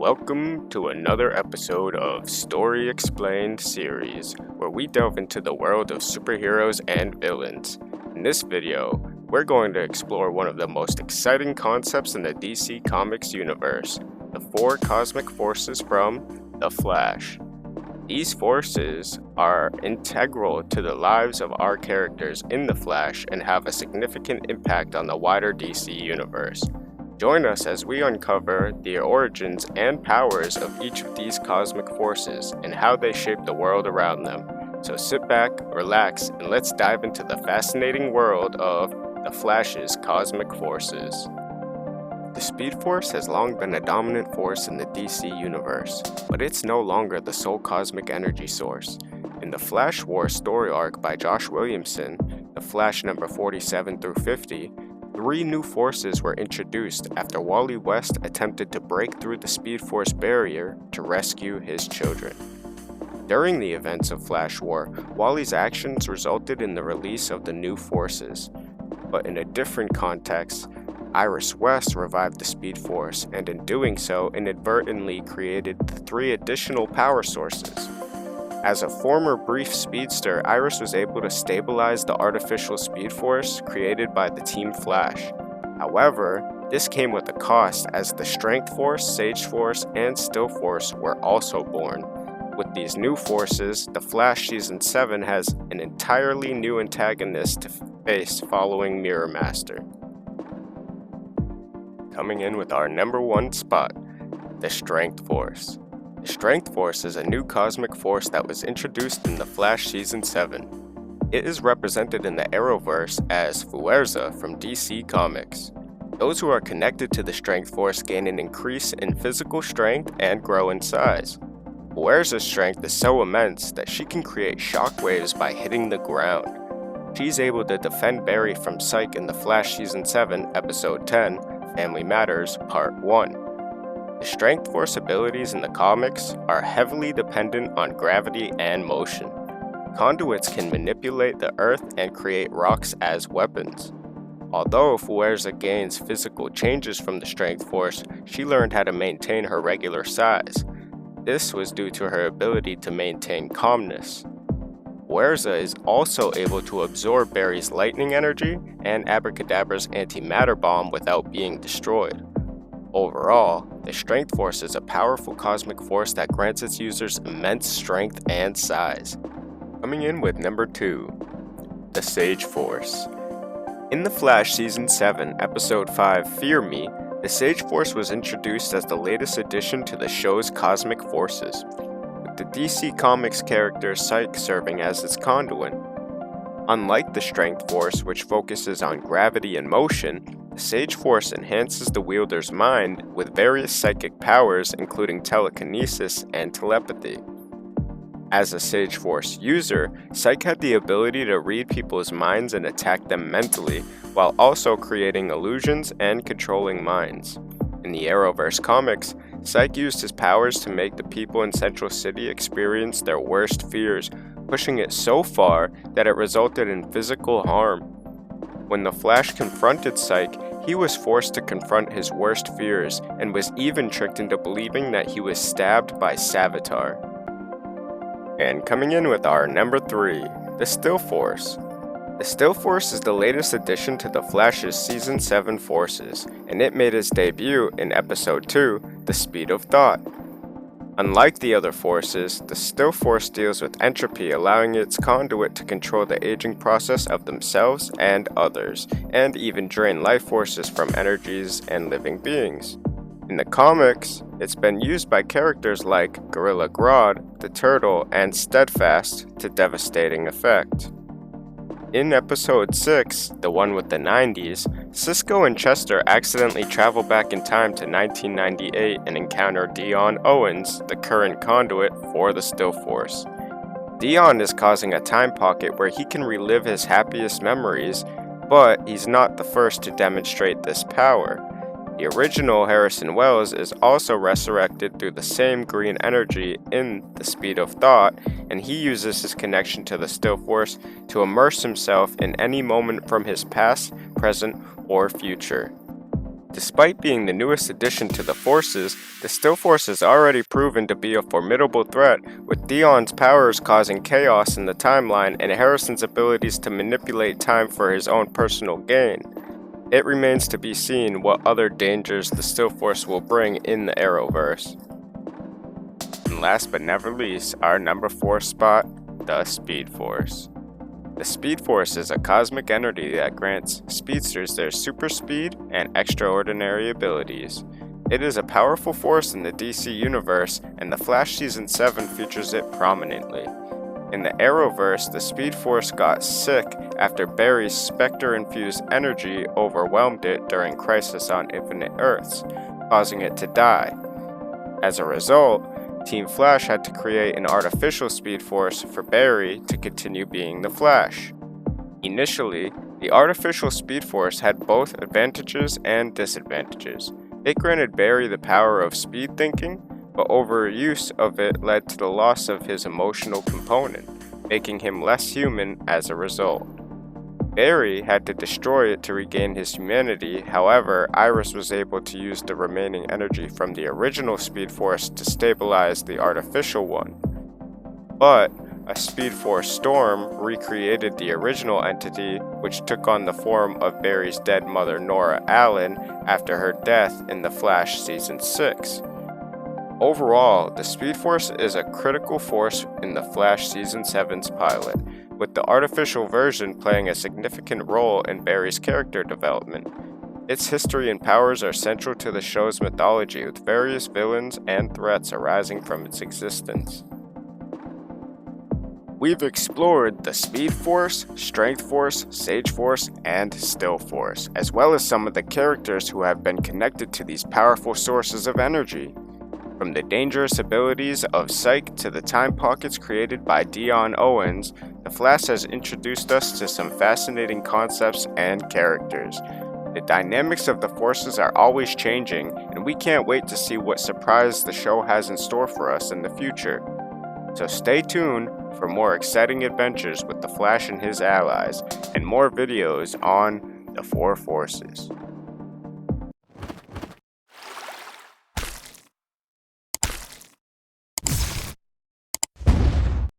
welcome to another episode of Story Explained series, where we delve into the world of superheroes and villains. In this video, we're going to explore one of the most exciting concepts in the DC Comics universe, the four cosmic forces from The Flash. These forces are integral to the lives of our characters in The Flash and have a significant impact on the wider DC universe. Join us as we uncover the origins and powers of each of these cosmic forces and how they shape the world around them. So sit back, relax, and let's dive into the fascinating world of the Flash's cosmic forces. The Speed Force has long been a dominant force in the DC universe, but it's no longer the sole cosmic energy source. In the Flash War story arc by Josh Williamson, The Flash number 47 through 50, three new forces were introduced after Wally West attempted to break through the Speed Force barrier to rescue his children. During the events of Flash War, Wally's actions resulted in the release of the new forces. But in a different context, Iris West revived the Speed Force, and in doing so, inadvertently created the three additional power sources. As a former brief speedster, Iris was able to stabilize the artificial Speed Force created by the Team Flash. However, this came with a cost, as the Strength Force, Sage Force, and Still Force were also born. With these new forces, The Flash Season 7 has an entirely new antagonist to face following Mirror Master. Coming in with our number one spot, the Strength Force. The Strength Force is a new cosmic force that was introduced in The Flash Season 7. It is represented in the Arrowverse as Fuerza from DC Comics. Those who are connected to the Strength Force gain an increase in physical strength and grow in size. Fuerza's strength is so immense that she can create shockwaves by hitting the ground. She's able to defend Barry from Psyche in The Flash Season 7, Episode 10, Family Matters, Part 1. The Strength Force abilities in the comics are heavily dependent on gravity and motion. Conduits can manipulate the earth and create rocks as weapons. Although Fuerza gains physical changes from the Strength Force, she learned how to maintain her regular size. This was due to her ability to maintain calmness. Fuerza is also able to absorb Barry's lightning energy and Abracadabra's antimatter bomb without being destroyed. Overall, the Strength Force is a powerful cosmic force that grants its users immense strength and size. Coming in with number 2, the Sage Force. In The Flash Season 7, Episode 5, Fear Me, the Sage Force was introduced as the latest addition to the show's cosmic forces, with the DC Comics character Psyche serving as its conduit. Unlike the Strength Force, which focuses on gravity and motion, the Sage Force enhances the wielder's mind with various psychic powers, including telekinesis and telepathy. As a Sage Force user, Psyche had the ability to read people's minds and attack them mentally, while also creating illusions and controlling minds. In the Arrowverse comics, Psyche used his powers to make the people in Central City experience their worst fears, pushing it so far that it resulted in physical harm. When the Flash confronted Psyche, he was forced to confront his worst fears and was even tricked into believing that he was stabbed by Savitar. And coming in with our number 3, the Still Force. The Still Force is the latest addition to the Flash's Season 7 forces, and it made its debut in Episode 2, The Speed of Thought. Unlike the other forces, the Still Force deals with entropy, allowing its conduit to control the aging process of themselves and others, and even drain life forces from energies and living beings. In the comics, it's been used by characters like Gorilla Grodd, the Turtle, and Steadfast to devastating effect. In Episode 6, the one with the 90s, Cisco and Chester accidentally travel back in time to 1998 and encounter Dion Owens, the current conduit for the Still Force. Dion is causing a time pocket where he can relive his happiest memories, but he's not the first to demonstrate this power. The original Harrison Wells is also resurrected through the same green energy in The Speed of Thought, and he uses his connection to the Still Force to immerse himself in any moment from his past, present, or future. Despite being the newest addition to the forces, the Still Force has already proven to be a formidable threat, with Dion's powers causing chaos in the timeline and Harrison's abilities to manipulate time for his own personal gain. It remains to be seen what other dangers the Still Force will bring in the Arrowverse. And last but never least, our number 4 spot, the Speed Force. The Speed Force is a cosmic entity that grants speedsters their super speed and extraordinary abilities. It is a powerful force in the DC universe, and The Flash Season 7 features it prominently. In the Arrowverse, the Speed Force got sick after Barry's Spectre-infused energy overwhelmed it during Crisis on Infinite Earths, causing it to die. As a result, Team Flash had to create an artificial Speed Force for Barry to continue being the Flash. Initially, the artificial Speed Force had both advantages and disadvantages. It granted Barry the power of speed thinking, but overuse of it led to the loss of his emotional component, making him less human as a result. Barry had to destroy it to regain his humanity. However, Iris was able to use the remaining energy from the original Speed Force to stabilize the artificial one. But a Speed Force storm recreated the original entity, which took on the form of Barry's dead mother Nora Allen after her death in The Flash Season 6. Overall, the Speed Force is a critical force in The Flash Season 7's pilot, with the artificial version playing a significant role in Barry's character development. Its history and powers are central to the show's mythology, with various villains and threats arising from its existence. We've explored the Speed Force, Strength Force, Sage Force, and Still Force, as well as some of the characters who have been connected to these powerful sources of energy. From the dangerous abilities of Psyche to the time pockets created by Dion Owens, The Flash has introduced us to some fascinating concepts and characters. The dynamics of the forces are always changing, and we can't wait to see what surprise the show has in store for us in the future. So stay tuned for more exciting adventures with The Flash and his allies, and more videos on the 4 forces.